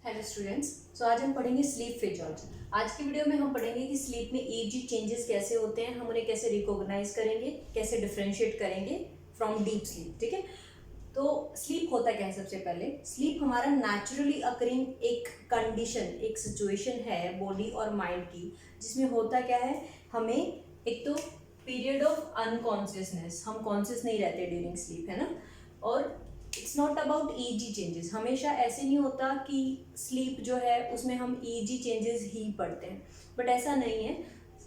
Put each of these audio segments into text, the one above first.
Hello students. सो आज हम पढ़ेंगे स्लीप फिजियोलॉजी। आज की वीडियो में हम पढ़ेंगे कि स्लीप में ईजी चेंजेस कैसे होते हैं, हम उन्हें कैसे रिकॉग्नाइज करेंगे, कैसे डिफरेंशिएट करेंगे फ्रॉम डीप स्लीप। ठीक है, तो स्लीप होता क्या है? सबसे पहले स्लीप हमारा नेचुरली अकरिंग एक कंडीशन, एक सिचुएशन है बॉडी और माइंड की, जिसमें होता क्या है, हमें एक तो पीरियड ऑफ अनकॉन्शियसनेस, हम कॉन्शियस नहीं रहते ड्यूरिंग स्लीप, है ना। और it's not about easy changes, हमेशा ऐसे नहीं होता कि स्लीप जो है उसमें हम ईजी चेंजेस ही पढ़ते हैं, बट ऐसा नहीं है।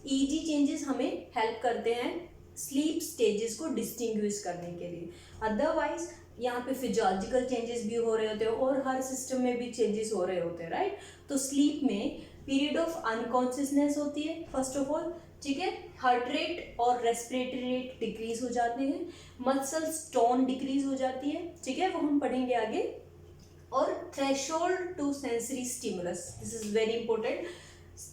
ईजी चेंजेस हमें हेल्प करते हैं स्लीप स्टेजेस को डिस्टिंग्विश करने के लिए। अदरवाइज यहाँ पे फिजियोलॉजिकल चेंजेस भी हो रहे होते हैं और हर सिस्टम में भी चेंजेस हो रहे होते हैं, राइट। तो स्लीप में पीरियड ऑफ अनकॉन्शियसनेस होती है फर्स्ट ऑफ ऑल, ठीक है। हार्ट रेट और रेस्पिरेटरी रेट डिक्रीज हो जाते हैं, मसल्स टोन डिक्रीज हो जाती है, ठीक है, वो हम पढ़ेंगे आगे। और threshold to sensory stimulus, this is very important.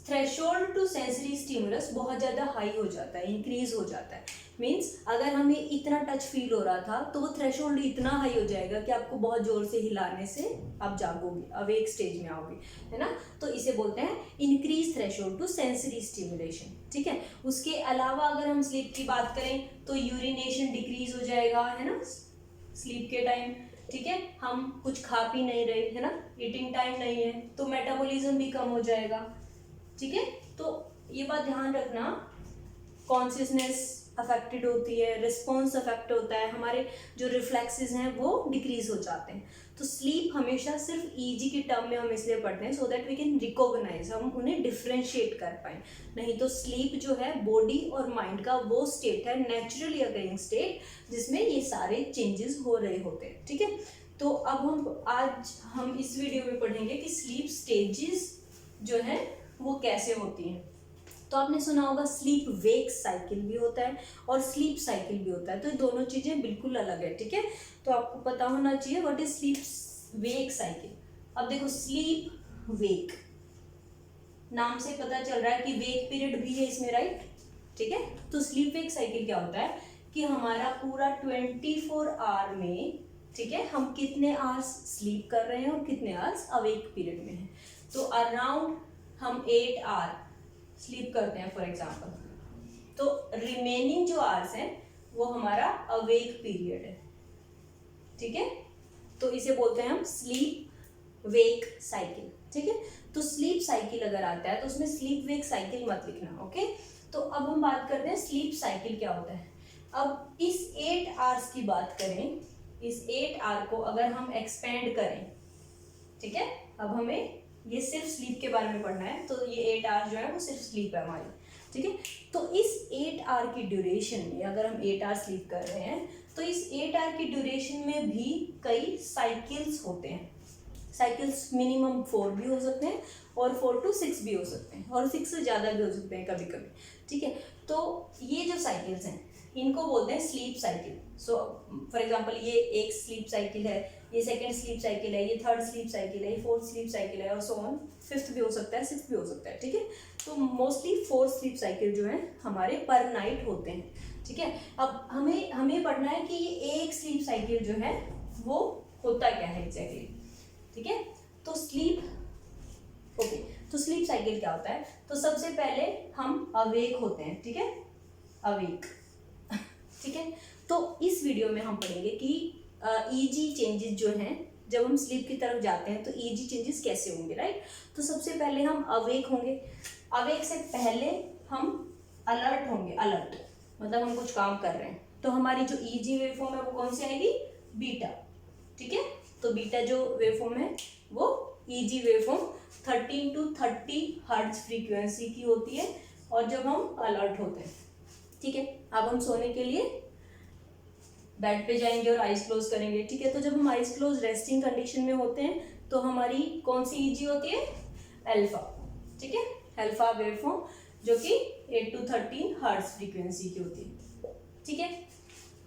Threshold to sensory stimulus बहुत ज़्यादा हाई हो जाता है, इंक्रीज हो जाता है। मीन्स अगर हमें इतना टच फील हो रहा था तो वो थ्रेशोल्ड इतना हाई हो जाएगा कि आपको बहुत जोर से हिलाने से आप जागोगे, अवेक स्टेज में आओगे, है ना। तो इसे बोलते हैं increase threshold to sensory stimulation, ठीक है। उसके अलावा अगर हम स्लीप की बात करें तो यूरिनेशन डिक्रीज हो जाएगा, है ना, स्लीप के टाइम, ठीक है। हम कुछ खा पी नहीं रहे, है ना, ईटिंग टाइम नहीं है, तो मेटाबॉलिज्म भी कम हो जाएगा, ठीक है। तो ये बात ध्यान रखना, कॉन्शियसनेस अफेक्टेड होती है, रिस्पॉन्स अफेक्ट होता है, हमारे जो रिफ्लेक्सेस हैं वो डिक्रीज हो जाते हैं। तो स्लीप हमेशा सिर्फ ईजी की टर्म में हम इसलिए पढ़ते हैं so that we can recognise, हम उन्हें डिफ्रेंशिएट कर पाए। नहीं तो स्लीप जो है बॉडी और माइंड का वो स्टेट है, नेचुरली अकरिंग स्टेट, जिसमें ये सारे चेंजेस हो रहे होते हैं, ठीक है। तो अब हम इस वीडियो में पढ़ेंगे कि स्लीप स्टेजेस जो है वो कैसे होती हैं। तो आपने सुना होगा स्लीप वेक साइकिल भी होता है और स्लीप साइकिल भी होता है, तो ये दोनों चीजें बिल्कुल अलग है, ठीक है। तो आपको पता होना चाहिए what is sleep wake cycle. अब देखो स्लीप वेक नाम से पता चल रहा है कि वेक पीरियड भी है इसमें, राइट, ठीक है। तो स्लीप वेक साइकिल क्या होता है कि हमारा पूरा 24 आवर में, ठीक है, हम कितने आवर्स स्लीप कर रहे हैं और कितने आवर्स अवेक पीरियड में हैं। तो अराउंड हम 8 आवर स्लीप करते हैं फॉर एग्जाम्पल, तो रिमेनिंग जो आवर्स हैं वो हमारा अवेक पीरियड है, ठीक है। तो इसे बोलते हैं हम स्लीप वेक साइकिल, ठीक है। तो स्लीप साइकिल अगर आता है तो उसमें स्लीप वेक साइकिल मत लिखना, ओके। तो अब हम बात करते हैं स्लीप साइकिल क्या होता है। अब इस 8 आवर्स की बात करें, इस 8 आवर को अगर हम एक्सपेंड करें, ठीक है, अब हमें ये सिर्फ स्लीप के बारे में पढ़ना है, तो ये 8 आवर जो है वो सिर्फ स्लीप है हमारी, ठीक है। तो इस 8 आवर की ड्यूरेशन में अगर हम 8 आवर स्लीप कर रहे हैं तो इस 8 आवर की ड्यूरेशन में भी कई साइकिल्स होते हैं। साइकिल्स मिनिमम 4 भी हो सकते हैं और 4 to 6 भी हो सकते हैं और 6 से ज़्यादा भी हो सकते हैं कभी कभी, ठीक है। तो ये जो साइकिल्स हैं इनको बोलते हैं sleep cycle. So for example ये एक स्लीप साइकिल है, ये सेकंड स्लीप साइकिल है, ये थर्ड स्लीप साइकिल है, ये फोर्थ स्लीप साइकिल है और सो ऑन, फिफ्थ भी हो सकता है, सिक्स्थ भी हो सकता है, ठीक है। तो मोस्टली 4 स्लीप साइकिल जो है हमारे पर नाइट होते हैं, ठीक है। अब हमें पढ़ना है कि ये एक स्लीप साइकिल जो है वो होता क्या है एग्जैक्टली, ठीक है। तो स्लीप ओके, तो स्लीप साइकिल क्या होता है। तो सबसे पहले हम अवेक होते हैं, ठीक है, अवेक, ठीक है। तो इस वीडियो में हम पढ़ेंगे कि ईजी चेंजेस जो हैं जब हम स्लीप की तरफ जाते हैं तो ईजी चेंजेस कैसे होंगे, राइट। तो सबसे पहले हम अवेक होंगे, अवेक से पहले हम अलर्ट होंगे, अलर्ट मतलब हम कुछ काम कर रहे हैं, तो हमारी जो ईजी वेवफॉर्म है वो कौन सी आएगी, बीटा, ठीक है। तो बीटा जो वेवफॉर्म है वो easy waveform 13 to 30 hertz frequency की होती है और जब हम अलर्ट होते हैं, ठीक है। अब हम सोने के लिए बेड पे जाएंगे और आइज क्लोज करेंगे, ठीक है। तो जब हम आइज क्लोज रेस्टिंग कंडीशन में होते हैं तो हमारी कौन सी ईजी होती है, अल्फा, ठीक है, अल्फा वेवफॉर्म जो कि 8 to 13 हर्ट्ज फ्रीक्वेंसी की होती है, ठीक है,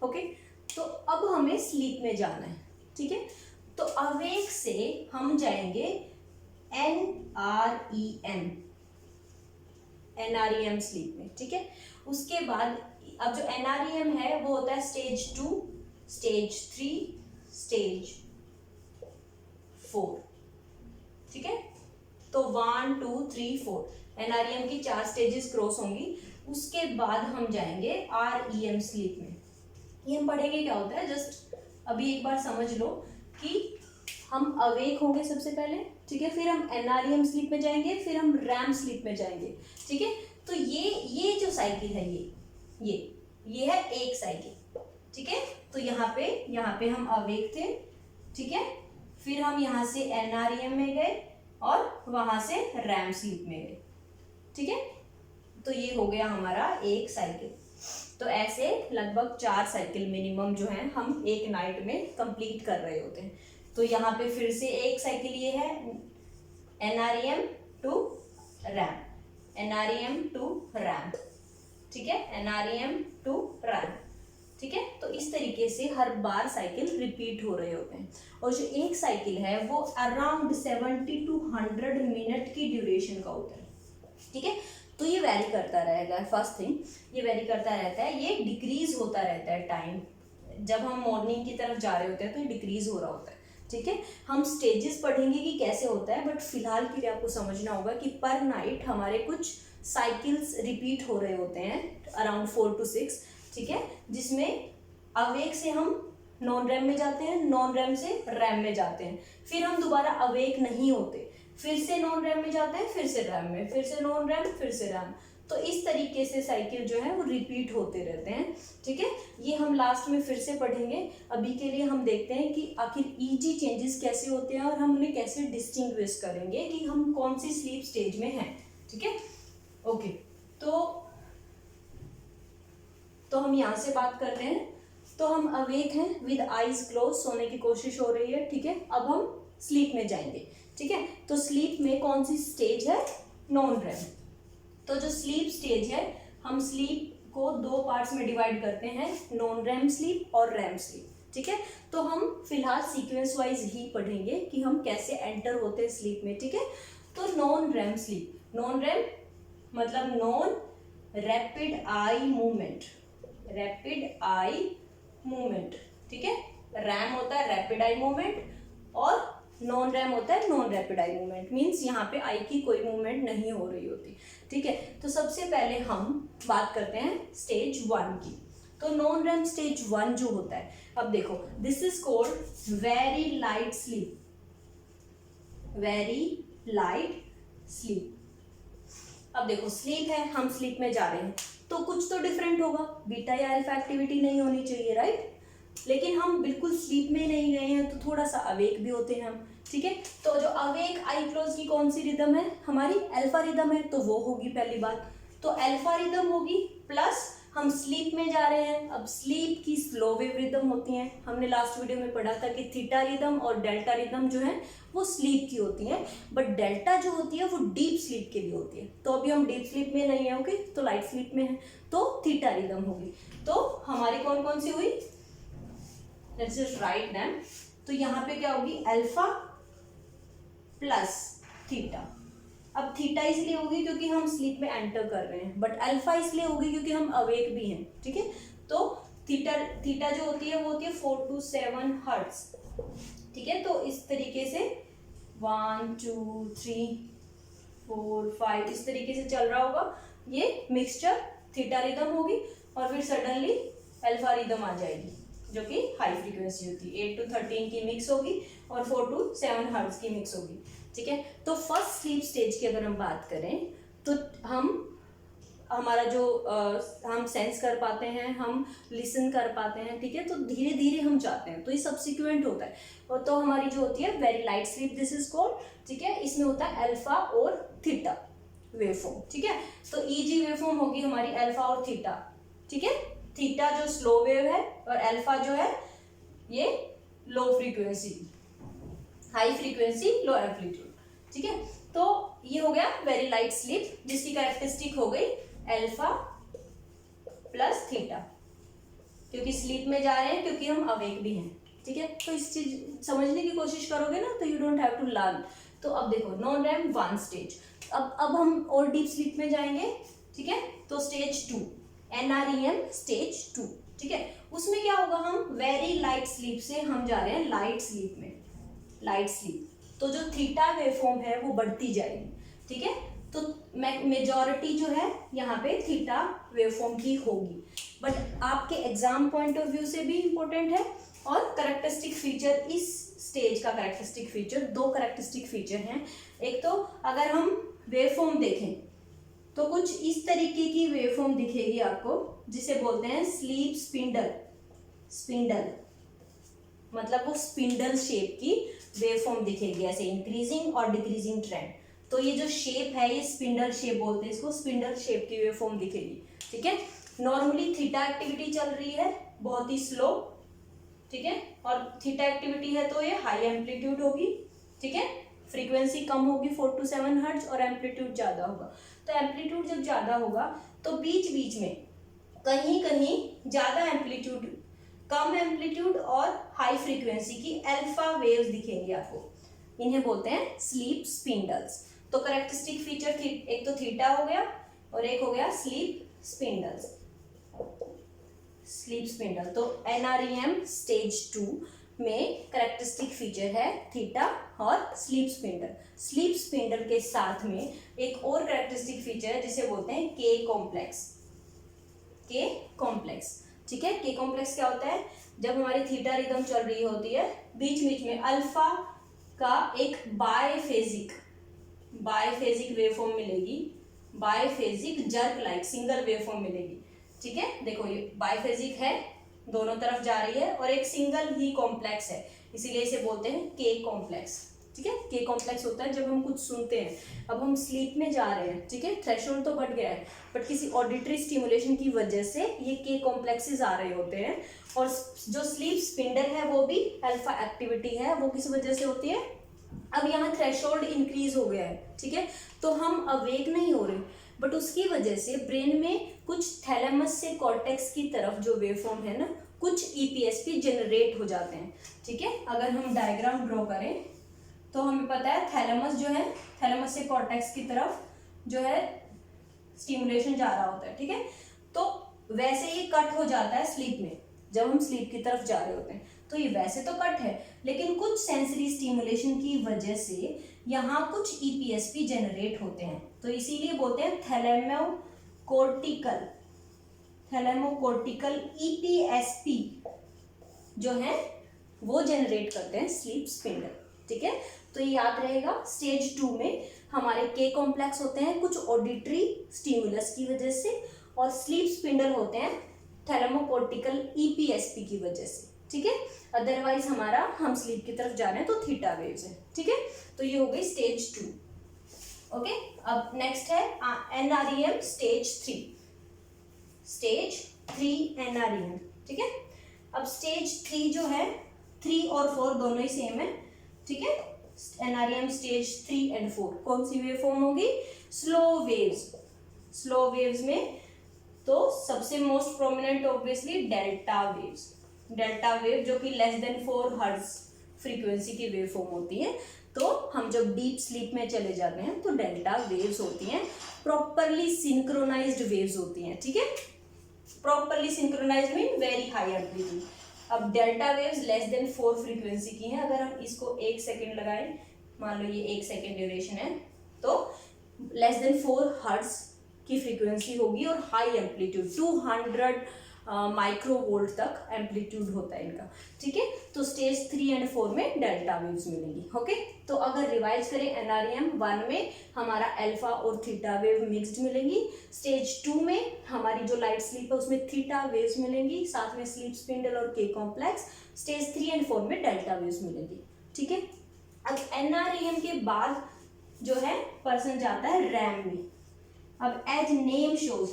ओके। तो अब हमें स्लीप में जाना है, ठीक है। तो अवेक से हम जाएंगे NREM स्लीप में, ठीक है। उसके बाद अब जो NREM है वो होता है स्टेज 2, स्टेज 3, स्टेज 4, ठीक है। तो 1 2 3 4 एनआरईएम की 4 स्टेजेस क्रॉस होंगी। उसके बाद हम जाएंगे आरईएम स्लीप में। ये हम पढ़ेंगे क्या होता है, जस्ट अभी एक बार समझ लो कि हम अवेक होंगे सबसे पहले, ठीक है, फिर हम एनआरईएम स्लीप में जाएंगे, फिर हम रैम स्लीप में जाएंगे, ठीक है। तो ये जो साइकिल है ये है एक साइकिल, ठीक है। तो यहाँ पे हम अवेक थे, ठीक है, फिर हम यहाँ से एनआरईएम में गए और वहां से रैम स्लीप में गए, ठीक है। तो ये हो गया हमारा एक साइकिल। तो ऐसे लगभग 4 साइकिल मिनिमम जो है हम एक नाइट में कंप्लीट कर रहे होते हैं। तो यहाँ पे फिर से एक साइकिल ये है NREM to REM, NREM to REM, ठीक है, एनआरईएम टू रैम, ठीक है। तो इस तरीके से हर बार साइकिल रिपीट हो रहे होते हैं। और जो एक साइकिल है वो अराउंड 70 to 100 मिनट की ड्यूरेशन का होता है, ठीक है। तो ये वेरी करता रहेगा, फर्स्ट थिंग ये वेरी करता रहता है, ये डिक्रीज होता रहता है टाइम। जब हम मॉर्निंग की तरफ जा रहे होते हैं तो ये डिक्रीज हो रहा होता है, ठीक है। हम स्टेजेस पढ़ेंगे कि कैसे होता है, बट फिलहाल के लिए आपको समझना होगा कि पर नाइट हमारे कुछ साइकिल्स रिपीट हो रहे होते हैं अराउंड 4 to 6, ठीक है, जिसमें अवेक से हम नॉन रैम में जाते हैं, नॉन रैम से रैम में जाते हैं, फिर हम दोबारा अवेक नहीं होते, फिर से नॉन रैम में जाते हैं, फिर से रैम में, फिर से नॉन रैम, फिर से रैम। तो इस तरीके से साइकिल जो है वो रिपीट होते रहते हैं, ठीक है। ये हम लास्ट में फिर से पढ़ेंगे। अभी के लिए हम देखते हैं कि आखिर ईजी चेंजेस कैसे होते हैं और हम उन्हें कैसे डिस्टिंग्विश करेंगे कि हम कौन सी स्लीप स्टेज में हैं, ठीक है। ओके, तो हम यहाँ से बात करते हैं। तो हम अवेक हैं विद आईज क्लोज, सोने की कोशिश हो रही है, ठीक है। अब हम स्लीप में जाएंगे, ठीक है। तो स्लीप में कौन सी स्टेज है, नॉन रैम। तो जो स्लीप स्टेज है, हम स्लीप को 2 पार्ट्स में डिवाइड करते हैं, नॉन रैम स्लीप और रैम स्लीप, ठीक है। तो हम फिलहाल सीक्वेंस वाइज ही पढ़ेंगे कि हम कैसे एंटर होते हैं स्लीप में, ठीक है। तो non REM sleep, non REM मतलब non rapid eye movement, rapid eye movement, ठीक है। रैम होता है रैपिड आई मूवमेंट और नॉन रैम होता है non rapid eye movement, means यहाँ पे आई की कोई मूवमेंट नहीं हो रही होती, ठीक है। तो सबसे पहले हम बात करते हैं स्टेज 1 की। तो नॉन रैम स्टेज 1 जो होता है, अब देखो this is called very light sleep, very light sleep. अब देखो स्लीप है, हम स्लीप में जा रहे हैं तो कुछ तो डिफरेंट होगा, बीटा या अल्फा एक्टिविटी नहीं होनी चाहिए, राइट। लेकिन हम बिल्कुल स्लीप में नहीं गए हैं तो थोड़ा सा अवेक भी होते हैं हम, ठीक है। तो जो अवेक आई क्लोज की कौन सी रिदम है, हमारी अल्फा रिदम है, तो वो होगी पहली बात। तो अल्फा रिदम होगी, प्लस हम स्लीप में जा रहे हैं। अब स्लीप की स्लो वेव रिदम होती हैं, हमने लास्ट वीडियो में पढ़ा था कि थीटा रिदम और डेल्टा रिदम जो है वो स्लीप की होती हैं, बट डेल्टा जो होती है वो डीप स्लीप के लिए होती है। तो अभी हम डीप स्लीप में नहीं है, ओके, तो लाइट स्लीप में है, तो थीटा रिदम होगी। तो हमारी कौन कौन सी हुई, लेट्स जस्ट राइट देम। तो यहाँ पे क्या होगी, अल्फा प्लस थीटा। अब थीटा इसलिए होगी क्योंकि हम स्लीप में एंटर कर रहे हैं, बट अल्फा इसलिए होगी क्योंकि हम अवेक भी हैं, ठीक है। तो थीटा जो होती है वो होती है 4 to 7 हर्ट्ज, ठीक है। तो इस तरीके से 1 2 3 4 5 इस तरीके से चल रहा होगा, ये मिक्सचर थीटा रिदम होगी और फिर सडनली अल्फा रिदम आ जाएगी जो कि हाई फ्रीक्वेंसी होती है, 8 to 13 की मिक्स होगी और 4 to 7 हर्ट्ज की मिक्स होगी, ठीक है। तो फर्स्ट स्लीप स्टेज की अगर हम बात करें तो हमारा जो हम सेंस कर पाते हैं, हम लिसन कर पाते हैं, ठीक है। तो धीरे धीरे हम जाते हैं, तो ये सब्सिक्वेंट होता है। और तो हमारी जो होती है very light sleep, this is called, ठीक है। इसमें होता है अल्फा और थीटा वेवफॉर्म, ठीक है। तो ईजी वेवफॉर्म होगी हमारी अल्फा और थीटा, ठीक है। थीटा जो स्लो वेव है और अल्फा जो है ये लो फ्रीक्वेंसी, हाई फ्रीक्वेंसी लो एम्पलीट्यूड, ठीक है। तो ये हो गया वेरी लाइट स्लीप, जिसकी कैरेक्टरिस्टिक हो गई अल्फा प्लस थीटा, क्योंकि स्लीप में जा रहे हैं, क्योंकि हम अवेक भी हैं, ठीक है। तो इस चीज समझने की कोशिश करोगे ना तो you don't have to learn. तो अब देखो नॉन रैम 1 स्टेज, अब हम और डीप स्लीप में जाएंगे, ठीक है। तो स्टेज 2 एनआरईएम स्टेज 2, ठीक है। उसमें क्या होगा, हम वेरी लाइट स्लीप से हम जा रहे हैं लाइट स्लीप में, लाइट स्लीप, तो जो थीटा वेवफॉर्म है वो बढ़ती जाएगी, ठीक है। तो मेजॉरिटी जो है यहाँ पे थीटा वेवफॉर्म की होगी, बट आपके एग्जाम पॉइंट ऑफ व्यू से भी इंपॉर्टेंट है। और करेक्टरिस्टिक फीचर, इस स्टेज का करेक्टरिस्टिक फीचर, दो करेक्टरिस्टिक फीचर हैं। एक तो अगर हम वेवफॉर्म देखें तो कुछ इस तरीके की वेवफॉर्म दिखेगी आपको, जिसे बोलते हैं स्लीप स्पिंडल। स्पिंडल मतलब वो स्पिंडल शेप की वेवफॉर्म दिखेगी, ऐसे इंक्रीजिंग और डिक्रीजिंग ट्रेंड। तो ये जो शेप है ये स्पिंडल शेप बोलते हैं इसको, स्पिंडल शेप की वेवफॉर्म दिखेगी, ठीक है। नॉर्मली थीटा एक्टिविटी चल रही है बहुत ही स्लो, ठीक है, और थीटा एक्टिविटी है तो ये हाई एम्पलीट्यूड होगी, ठीक है। फ्रीक्वेंसी कम होगी 4 to 7 हर्ट्ज और एम्पलीट्यूड ज्यादा होगा। तो एम्पलीट्यूड जब ज्यादा होगा तो बीच बीच में कहीं कहीं ज्यादा एम्पलीट्यूड, कम एम्पलीट्यूड और हाई फ्रीक्वेंसी की अल्फा वेव्स दिखेंगी आपको, इन्हें बोलते हैं स्लीप स्पिंडल्स। तो करेक्टरिस्टिक फीचर एक तो थीटा हो गया और एक हो गया स्लीप स्पिंडल्स, स्लीप स्पिंडल। तो एनआरईएम स्टेज 2 में करेक्टरिस्टिक फीचर है थीटा और स्लीप स्पिंडल। स्लीप स्पिंडल के साथ में एक और करेक्टरिस्टिक फीचर है जिसे बोलते हैं के कॉम्प्लेक्स। के कॉम्प्लेक्स, ठीक है। के कॉम्प्लेक्स क्या होता है, जब हमारी थीटा रिदम चल रही होती है बीच बीच में अल्फा का एक बायफेजिक वेवफॉर्म मिलेगी, बायफेजिक जर्क लाइक सिंगल वेवफॉर्म मिलेगी, ठीक है। देखो ये बायफेजिक है, दोनों तरफ जा रही है, और एक सिंगल ही कॉम्प्लेक्स है, इसीलिए इसे बोलते हैं के कॉम्प्लेक्स, ठीक है। के कॉम्प्लेक्स होता है जब हम कुछ सुनते हैं, अब हम स्लीप में जा रहे हैं, ठीक है, थ्रेशोल्ड तो बढ़ गया है, बट किसी ऑडिटरी स्टिमुलेशन की वजह से ये के कॉम्प्लेक्सेस आ रहे होते हैं। और जो स्लीप स्पिंडल है वो भी अल्फा एक्टिविटी है, वो किस वजह से होती है, अब यहाँ थ्रेशोल्ड इंक्रीज हो गया है, ठीक है, तो हम अवेक नहीं हो रहे, बट उसकी वजह से ब्रेन में कुछ थैलेमस से कॉर्टेक्स की तरफ जो वेवफॉर्म है ना, कुछ ईपीएसपी जनरेट हो जाते हैं, ठीक है। अगर हम डायग्राम ड्रॉ करें तो हमें पता है थैलेमस जो है, थैलेमस से कॉर्टेक्स की तरफ जो है स्टिमुलेशन जा रहा होता है, ठीक है। तो वैसे ये कट हो जाता है स्लीप में, जब हम स्लीप की तरफ जा रहे होते हैं तो ये वैसे तो कट है, लेकिन कुछ सेंसरी स्टिमुलेशन की वजह से यहाँ कुछ ईपीएसपी जनरेट होते हैं, तो इसीलिए बोलते हैं थैलेमोकॉर्टिकल ईपीएसपी जो है वो जनरेट करते हैं स्लीप स्पिंडल, ठीक है। तो ये याद रहेगा, स्टेज 2 में हमारे के कॉम्प्लेक्स होते हैं कुछ ऑडिटरी स्टिमुलस की वजह से, और स्लीप स्पिंडल होते हैं थैलेमोकॉर्टिकल ईपीएसपी की वजह से, ठीक है। अदरवाइज हमारा हम स्लीप की तरफ जा रहे हैं तो थीटा वेव्स है, ठीक है। तो ये हो गई स्टेज 2, ओके। अब नेक्स्ट है एनआरईएम स्टेज 3, स्टेज 3 एनआरईएम, ठीक है। अब स्टेज 3 जो है, 3 और 4 दोनों ही सेम है, ठीक है। एनआरईएम स्टेज 3 एंड 4 कौन सी वेव फॉर्म होगी, स्लो वेव्स। स्लो वेव्स में तो सबसे most prominent obviously delta waves, delta wave जो कि लेस देन 4 हर्ट्ज फ्रीक्वेंसी की वेव फॉर्म होती है। तो हम जब डीप स्लीप में चले जाते हैं तो डेल्टा वेव्स होती हैं, प्रॉपरली सिंक्रोनाइज्ड वेव्स होती हैं, ठीक है। Properly synchronised mean very high amplitude. अब delta waves less than 4 frequency की हैं, अगर हम इसको 1 सेकेंड लगाएं, मान लो ये 1 सेकेंड ड्यूरेशन है, तो लेस देन 4 हर्ट्ज की फ्रीक्वेंसी होगी और हाई एम्पलीट्यूड 200 माइक्रोवोल्ट तक एम्पलीट्यूड होता है इनका, ठीक है। तो स्टेज 3 एंड 4 में डेल्टा वेव्स मिलेंगी, ओके। तो अगर रिवाइज करें, एनआरईएम 1 में हमारा अल्फा और थीटा वेव मिक्स्ड मिलेंगी, स्टेज 2 में हमारी जो लाइट स्लीप है उसमें थीटा वेव्स मिलेंगी, साथ में स्लीप स्पिंडल और के कॉम्प्लेक्स, स्टेज 3 एंड 4 में डेल्टा वेव्स मिलेंगी, ठीक है। अब एनआरईएम के बाद जो है पर्सन जाता है रैम में। अब एज नेम शोज,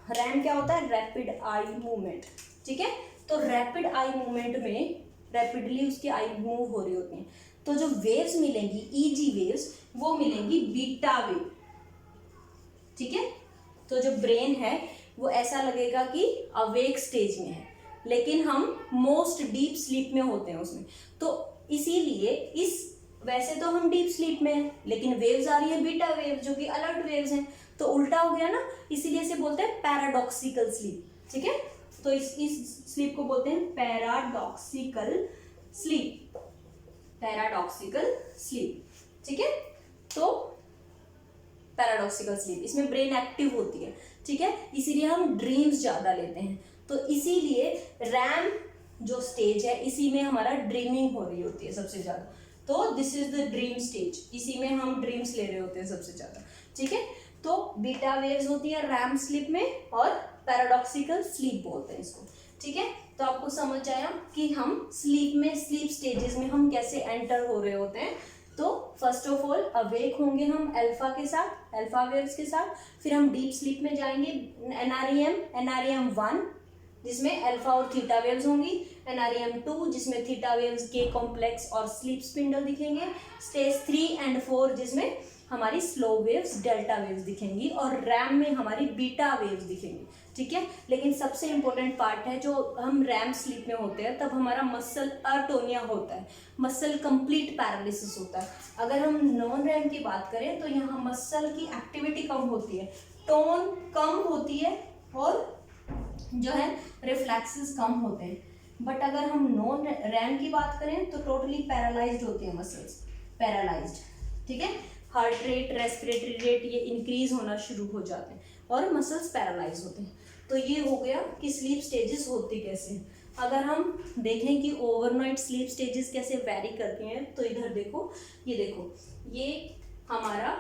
रैम क्या होता है, रैपिड आई मूवमेंट, ठीक है। तो रैपिड आई मूवमेंट में रैपिडली उसकी आई मूव हो रही होती हैं, तो जो वेव्स मिलेंगी ईजी वेव्स वो मिलेंगी बीटा वेव, ठीक है। तो जो ब्रेन है वो ऐसा लगेगा कि अवेक स्टेज में है, लेकिन हम मोस्ट डीप स्लीप में होते हैं उसमें, तो इसीलिए वैसे तो हम डीप स्लीप में हैं, लेकिन वेव्स आ रही है बीटा वेव जो कि अलर्ट वेव्स हैं, तो उल्टा हो गया ना, इसीलिए इसे बोलते हैं पैराडॉक्सिकल स्लीप, ठीक है। तो इस स्लीप को बोलते हैं पैराडॉक्सिकल स्लीप, पैराडॉक्सिकल स्लीप, ठीक है। तो पैराडॉक्सिकल स्लीप, इसमें ब्रेन एक्टिव होती है, ठीक है, इसीलिए हम ड्रीम्स ज्यादा लेते हैं। तो इसीलिए रैम जो स्टेज है इसी में हमारा ड्रीमिंग हो रही होती है सबसे ज्यादा। तो this is the dream stage, इसी में हम ड्रीम्स ले रहे होते हैं सबसे ज्यादा, ठीक है। तो बीटा वेव्स होती है रैम स्लीप में और पैराडॉक्सिकल स्लीप बोलते हैं इसको, ठीक है। तो आपको समझ आया कि हम स्लीप में, स्लीप स्टेजेस में हम कैसे एंटर हो रहे होते हैं। तो फर्स्ट ऑफ ऑल अवेक होंगे हम अल्फा के साथ, अल्फा वेव्स के साथ, फिर हम डीप स्लीप में जाएंगे एनआरईएम 1 जिसमें अल्फा और थीटा वेव्स होंगी, एनआरईएम 2 जिसमें थीटा वेव्स के कॉम्प्लेक्स और स्लीप स्पिंडल दिखेंगे, स्टेज 3 एंड 4 जिसमें हमारी स्लो वेव्स डेल्टा वेव्स दिखेंगी और रैम में हमारी बीटा वेव्स दिखेंगी, ठीक है। लेकिन सबसे इंपॉर्टेंट पार्ट है जो हम रैम स्लीप में होते हैं तब हमारा मसल अटोनिया होता है, मसल कंप्लीट पैरालिसिस होता है। अगर हम नॉन रैम की बात करें तो यहाँ मसल की एक्टिविटी कम होती है, टोन कम होती है और जो है रिफ्लेक्सेस कम होते हैं। बट अगर हम नॉन रैम की बात करें तो टोटली पैरालाइज्ड होती है मसल्स, पैरालाइज्ड, ठीक है। हार्ट रेट, रेस्पिरेटरी रेट ये इंक्रीज होना शुरू हो जाते हैं और मसल्स पैरालाइज होते हैं। तो ये हो गया कि स्लीप स्टेजेस होती कैसे हैं। अगर हम देखें कि ओवरनाइट स्लीप स्टेजेस कैसे वैरी करती हैं तो इधर देखो, ये हमारा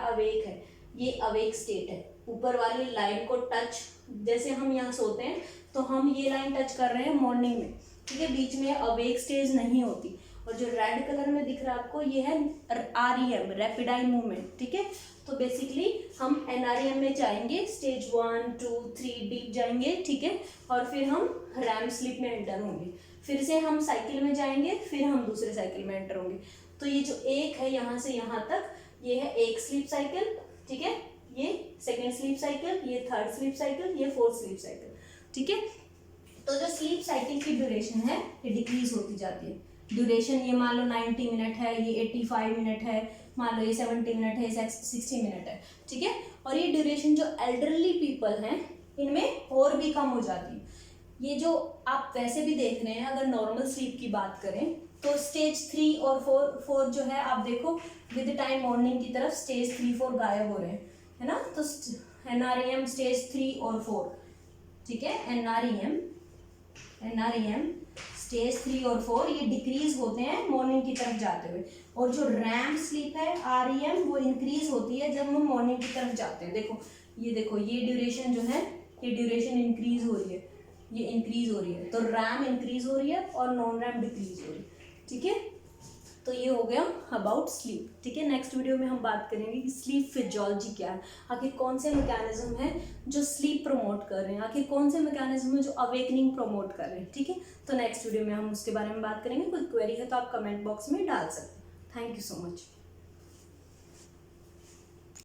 अवेक है, ये अवेक स्टेट है। ऊपर वाली लाइन को टच, जैसे हम यहाँ सोते हैं तो हम ये लाइन टच कर रहे हैं मॉर्निंग में, ठीक है, बीच में अवेक स्टेज नहीं होती। और जो रेड कलर में दिख रहा है आपको ये है आरईएम, रैपिड आई मूवमेंट, ठीक है। तो बेसिकली हम एनआरईएम में जाएंगे, स्टेज 1 2 3 डीप जाएंगे, ठीक है, और फिर हम रैम स्लीप में एंटर होंगे, फिर से हम साइकिल में जाएंगे, फिर हम दूसरे साइकिल में एंटर होंगे। तो ये जो एक है यहाँ से यहाँ तक, ये है एक स्लीप साइकिल, ठीक है, ये सेकेंड स्लीप साइकिल, ये थर्ड स्लीप साइकिल, ये फोर्थ स्लीप साइकिल, ठीक है। तो जो स्लीप साइकिल की ड्यूरेशन है ये डिक्रीज होती जाती है। ड्यूरेशन ये मान लो 90 मिनट है, ये 85 मिनट है, मान लो ये 70 मिनट है, 60 मिनट है, ठीक है। और ये ड्यूरेशन जो एल्डरली पीपल हैं इनमें और भी कम हो जाती है। ये जो आप वैसे भी देख रहे हैं, अगर नॉर्मल स्लीप की बात करें तो स्टेज 3 और 4 जो है आप देखो विद टाइम मॉर्निंग की तरफ स्टेज 3 4 गायब हो रहे हैं, है ना। तो एनआरईएम स्टेज 3 और 4, ठीक है, एनआरईएम स्टेज 3 और 4 ये डिक्रीज होते हैं मॉर्निंग की तरफ जाते हुए, और जो रैम स्लीप है आरईएम वो इंक्रीज होती है जब हम मॉर्निंग की तरफ जाते हैं। देखो ये ड्यूरेशन जो है, ये ड्यूरेशन इंक्रीज हो रही है, ये इंक्रीज हो रही है, तो रैम इंक्रीज हो रही है और नॉन रैम डिक्रीज हो रही है, ठीक है। तो ये हो गया अबाउट स्लीप, ठीक है। नेक्स्ट वीडियो में हम बात करेंगे कि स्लीप फिजियोलॉजी क्या है, आखिर कौन से मैकेनिज्म है जो स्लीप प्रमोट कर रहे हैं, आखिर कौन से मैकेनिज्म है जो अवेकनिंग प्रमोट कर रहे हैं, ठीक है। तो नेक्स्ट वीडियो में हम उसके बारे में बात करेंगे। कोई क्वेरी है तो आप कमेंट बॉक्स में डाल सकते हैं। Thank you so much.